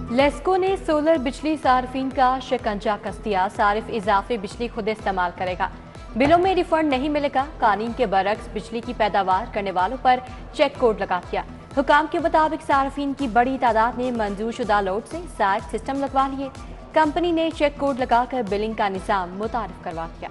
लेस्को ने सोलर बिजली सार्फिन का शिकंजा कस दिया। सारिफ इजाफी बिजली खुद इस्तेमाल करेगा, बिलों में रिफंड नहीं मिलेगा। कानून के बरक्स बिजली की पैदावार करने वालों पर चेक कोड लगा दिया। हुकाम के मुताबिक सार्फिन की बड़ी तादाद ने मंजूर शुदा लोड से साइड सिस्टम लगवा लिए। कंपनी ने चेक कोड लगाकर बिलिंग का निज़ाम मुतारिफ करवा दिया।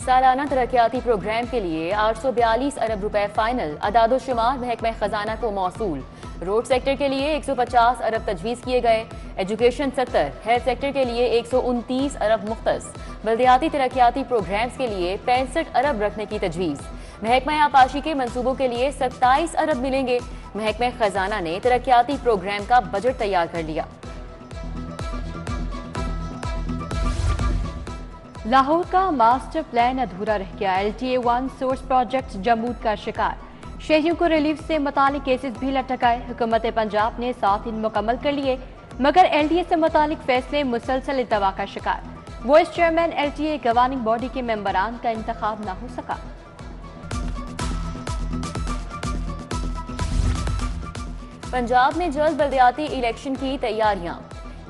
सालाना तरक्याती प्रोग्राम के लिए 842 अरब रुपए फाइनल अदादोशुमार महकमा खजाना को मौसूल। रोड सेक्टर के लिए 150 अरब तजवीज़ किए गए। एजुकेशन 70, हेल्थ सेक्टर के लिए 129 अरब मुख्तस। बल्दियाती तरक्याती प्रोग्राम्स के लिए 65 अरब रखने की तजवीज़। महकमा आपाशी के मंसूबों के लिए 27 अरब मिलेंगे। महकमा खजाना ने तरक्याती प्रोग्राम का बजट तैयार कर लिया। लाहौर का मास्टर प्लान अधूरा रह गया। LTA 1 सोर्स प्रोजेक्ट जमूद का शिकार। शहरियों को रिलीफ से मुतालिक केसेस भी लटकाए। हुकूमत पंजाब ने 7 दिन मुकम्मल कर लिए, मगर LTA से मुतालिक फैसले मुसलसल इल्तवा का शिकार। Vice chairman LTA governing body के मेंबरान का इंतखाब न हो सका। पंजाब में जल्द बल्दियाती इलेक्शन की तैयारियां।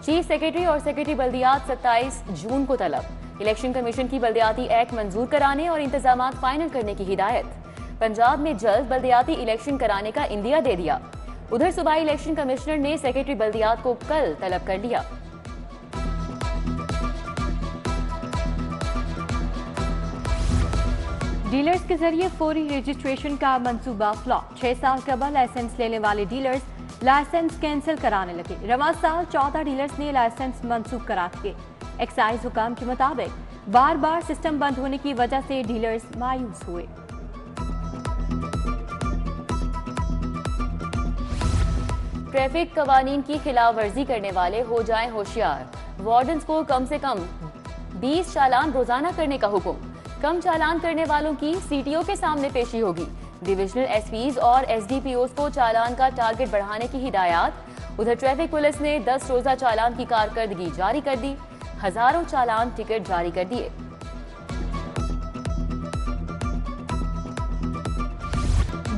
चीफ सेक्रेटरी और सेक्रेटरी बल्दियात 27 जून को तलब। इलेक्शन कमीशन की बल्दियाती एक्ट मंजूर कराने और इंतजामात फाइनल करने की हिदायत। पंजाब में जल्द बल्दियाती इलेक्शन कराने का इंदिया दे दिया। उधर सूबाई इलेक्शन कमिश्नर ने सेक्रेटरी बल्दियात को कल तलब कर लिया। डीलर्स के जरिए फौरी रजिस्ट्रेशन का मंसूबा फ्लॉप। 6 साल कबल लाइसेंस लेने वाले डीलर्स लाइसेंस कैंसिल कराने लगे। रवां साल 14 डीलर्स ने लाइसेंस मंसूब करा दिए। एक्साइज हुकाम के मुताबिक बार बार सिस्टम बंद होने की वजह से डीलर्स मायूस हुए। ट्रैफिक कवानीन की खिलाफ वर्जी करने वाले हो जाएं होशियार। वार्डन्स को कम से कम 20 चालान रोजाना करने का हुक्म। कम चालान करने वालों की CTO के सामने पेशी होगी। डिविजनल SPs और SDPOs को चालान का टारगेट बढ़ाने की हिदायत। उधर ट्रैफिक पुलिस ने 10 रोजा चालान की कारकर्दगी जारी कर दी। हजारों चालान टिकट जारी कर दिए।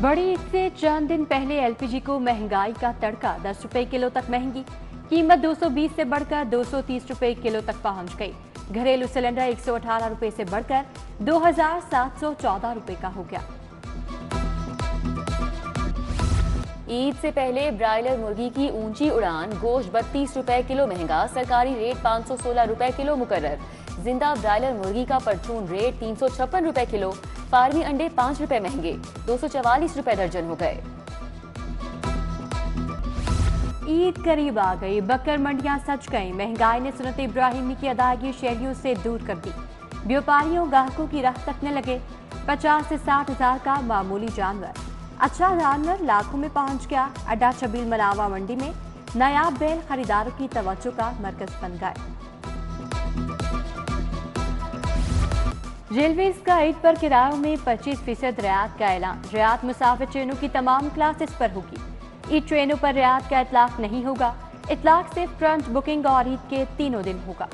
बड़ी ईद से चंद दिन पहले LPG को महंगाई का तड़का। 10 रुपए किलो तक महंगी। कीमत 220 से बढ़कर 230 रुपए किलो तक पहुंच गई। घरेलू सिलेंडर 118 रुपए से बढ़कर 2714 रुपए का हो गया। ईद से पहले ब्रायलर मुर्गी की ऊंची उड़ान। गोश्त 32 रुपए किलो महंगा। सरकारी रेट 516 रुपए किलो मुकर्रर। जिंदा ब्रायलर मुर्गी का परचून रेट 356 रुपए किलो। फार्मी अंडे 5 रुपए महंगे, 244 रुपए दर्जन हो गए। ईद करीब आ गई, बकर मंडियां सज गई। महंगाई ने सुन्नत इब्राहिमी की अदायगी शहरियों से दूर कर दी। व्यापारियों ग्राहकों की राह तकने लगे। 50 से 60 हजार का मामूली जानवर, अच्छा जानवर लाखों में पहुंच गया। अड्डा छबील मनावा मंडी में नायाब बैल खरीदारों की तवज्जो का मरकज बन गए। रेलवेज का ईद पर किरायों में 25% रियायत का ऐलान। रियायत मुसाफिर ट्रेनों की तमाम क्लासेस पर होगी। ईद ट्रेनों पर रियायत का इतलाक नहीं होगा। इतलाक सिर्फ फ्रंट बुकिंग और ईद के 3 दिन होगा।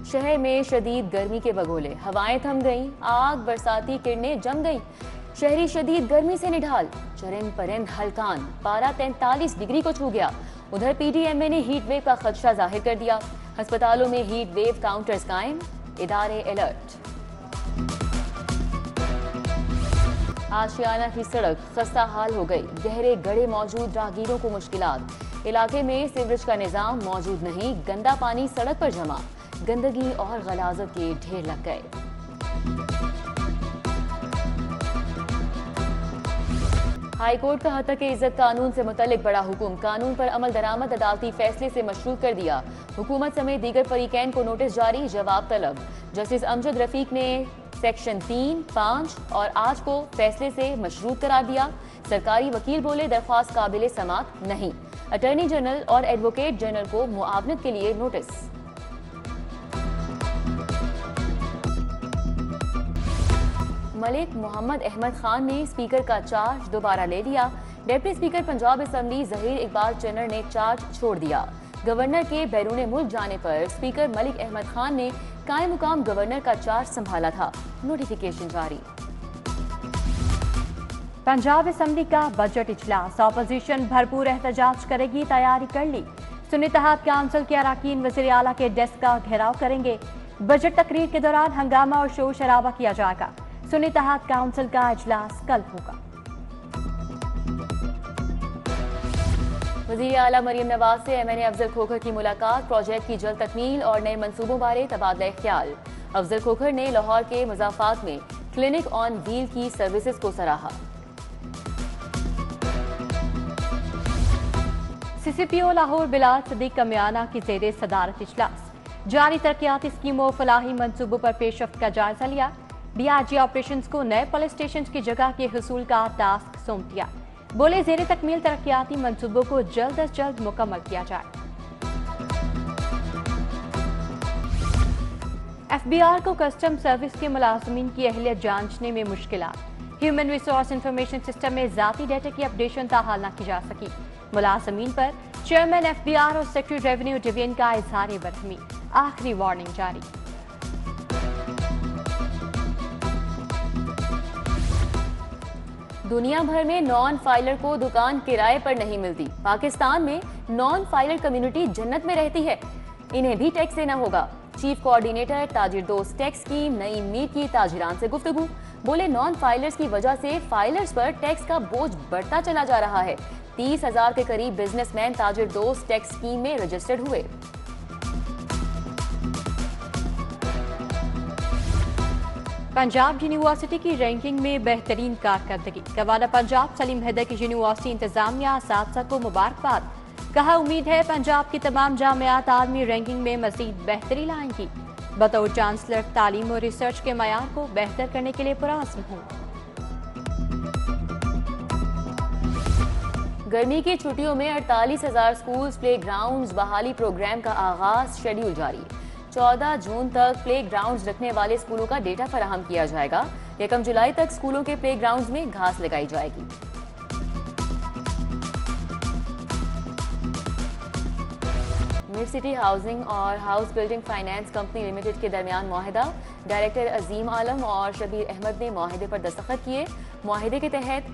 शहर में शदीद गर्मी के बगोले। हवाएं थम गईं, आग बरसाती किरणें जम गईं। शहरी शदीद गर्मी से निढाल। चरम परिंद हलकान। पारा 43 डिग्री को छू गया। उधर PTMA ने हीट वेव का खदशा जाहिर कर दिया। अस्पतालों में हीट वेव काउंटर्स कायम। इदारे अलर्ट। आशियाना की सड़क खस्ता हाल हो गई। गहरे गड्ढे मौजूद, राहगीरों को मुश्किलात। इलाके में सीवरेज का निजाम मौजूद नहीं। गंदा पानी सड़क पर जमा। गंदगी और गलाजत के ढेर लग गए। हाईकोर्ट का हत्या के इज्जत कानून से मुतल्लिक बड़ा हुक्म। कानून पर अमल दरामद अदालती फैसले से मशरूत कर दिया। हुकूमत समेत दीगर फरीकैन को नोटिस जारी, जवाब तलब। जस्टिस अमजद रफीक ने सेक्शन 3, 5 और 8 को फैसले से मशरूत करार दिया। सरकारी वकील बोले दरख्वास्त काबिले समात नहीं। अटॉर्नी जनरल और एडवोकेट जनरल को मुआवनत के लिए नोटिस। मलिक मोहम्मद अहमद खान ने स्पीकर का चार्ज दोबारा ले लिया। Deputy speaker Punjab assembly Zaheer Iqbal Channar ने चार्ज छोड़ दिया। गवर्नर के बैरून मुल्क जाने पर स्पीकर मलिक अहमद खान ने कायम मुकाम गवर्नर का चार्ज संभाला था। नोटिफिकेशन जारी। पंजाब असम्बली का बजट इजलास, ऑपोजिशन भरपूर एहतजाज करेगी, तैयारी कर ली। सुन्नी इत्तेहाद काउंसिल के अरकान वज़ीर आला के डेस्क का घेराव करेंगे। बजट तकरीर के दौरान हंगामा और शोर शराबा किया जाएगा। सुन्नी इत्तेहाद काउंसिल का इजलास कल होगा। वज़ीर आला मरियम नवाज से MNA अफजल खोखर की मुलाकात, प्रोजेक्ट की जल्द तकमील और नए मंसूबों बारे तबादला ख्याल। अफजल खोखर ने लाहौर के मुज़ाफ़ात में क्लिनिक ऑन व्हील की सर्विसेज को सराहा। CCPO लाहौर बिलाल सदीक कमियाना की ज़ेरे सदारत इजलास, जारी तरक्याती स्कीमों फलाही मंसूबों पर पेशरफ्त का जायजा लिया। DIG ऑपरेशन को नए पुलिस स्टेशन की जगह के हुसूल का टास्क सौंप दिया। बोले ज़ेरे तकमील तरक्याती मंसूबों को जल्द अज जल्द मुकम्मल किया जाए। FBR को कस्टम सर्विस के मुलाजमीन की अहलियत जांचने में मुश्किलात, ह्यूमन रिसोर्स इंफॉर्मेशन सिस्टम में जाती डेटा की अपडेशन ताहाल न की जा सकी। मुलाजमीन पर चेयरमैन FBR और सेक्रेटरी रेवेन्यू डिवीजन का इजहार बरहमी, आखिरी वार्निंग जारी। दुनिया भर में नॉन फाइलर को दुकान किराए पर नहीं मिलती। पाकिस्तान में नॉन फाइलर कम्युनिटी जन्नत में रहती है, इन्हें भी टैक्स देना होगा। चीफ कोऑर्डिनेटर ताजिर दोस्त टैक्स स्कीम नई मीर की ताजिरान से गुफ्तगू, बोले नॉन फाइलर्स की वजह से फाइलर्स पर टैक्स का बोझ बढ़ता चला जा रहा है। 30,000 के करीब बिजनेसमैन ताजिर दोस्त टैक्स स्कीम में रजिस्टर्ड हुए। पंजाब यूनिवर्सिटी की रैंकिंग में बेहतरीन कारकर्दगी, गवर्नर पंजाब सलीम हैदर की यूनिवर्सिटी इंतजामिया असातिज़ा को मुबारकबाद। कहा उम्मीद है पंजाब की तमाम जामियात आलमी रैंकिंग में मजीद बेहतरी लाएंगी। बतौर चांसलर तालीम और रिसर्च के मयार को बेहतर करने के लिए पुरअज़्म हूँ। गर्मी की छुट्टियों में 48,000 स्कूल्स प्ले ग्राउंड्स बहाली प्रोग्राम का आगाज, शेड्यूल जारी। 14 जून तक प्ले ग्राउंड्स रखने वाले स्कूलों का डेटा फराहम किया जाएगा। 1 जुलाई तक स्कूलों के प्ले ग्राउंड्स में घास लगाई जाएगी। मिड सिटी हाउसिंग और house building finance company limited के दरमियान मुआहिदा, डायरेक्टर अजीम आलम और शबीर अहमद ने मुआहिदे पर दस्तखत किए। मुआहिदे के तहत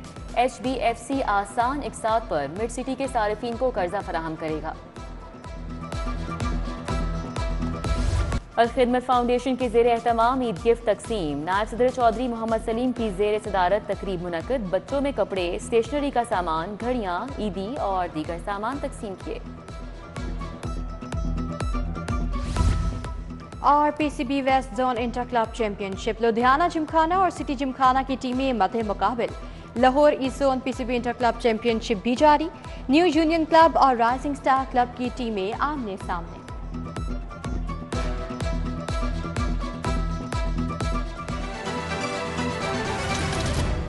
HBFC आसान इकसात पर मिड सिटी के सारिफीन को कर्जा फराहम करेगा। अल खिदमत फाउंडेशन के ज़ेर एहतमाम ईद गिफ्ट तकसीम, नायब सदर चौधरी मोहम्मद सलीम की ज़ेर सदारत तकरीब मुनक्कद। बच्चों में कपड़े, स्टेशनरी का सामान, घड़ियाँ, ईदी और दीगर सामान तकसीम किए। और PCB west zone inter club championship, Ludhiana gymkhana और सिटी जिमखाना की टीमें मध्य मुकाबिल। Lahore east zone PCB inter club championship भी जारी। न्यू यूनियन क्लब और राइजिंग स्टार क्लब की टीमें आमने सामने।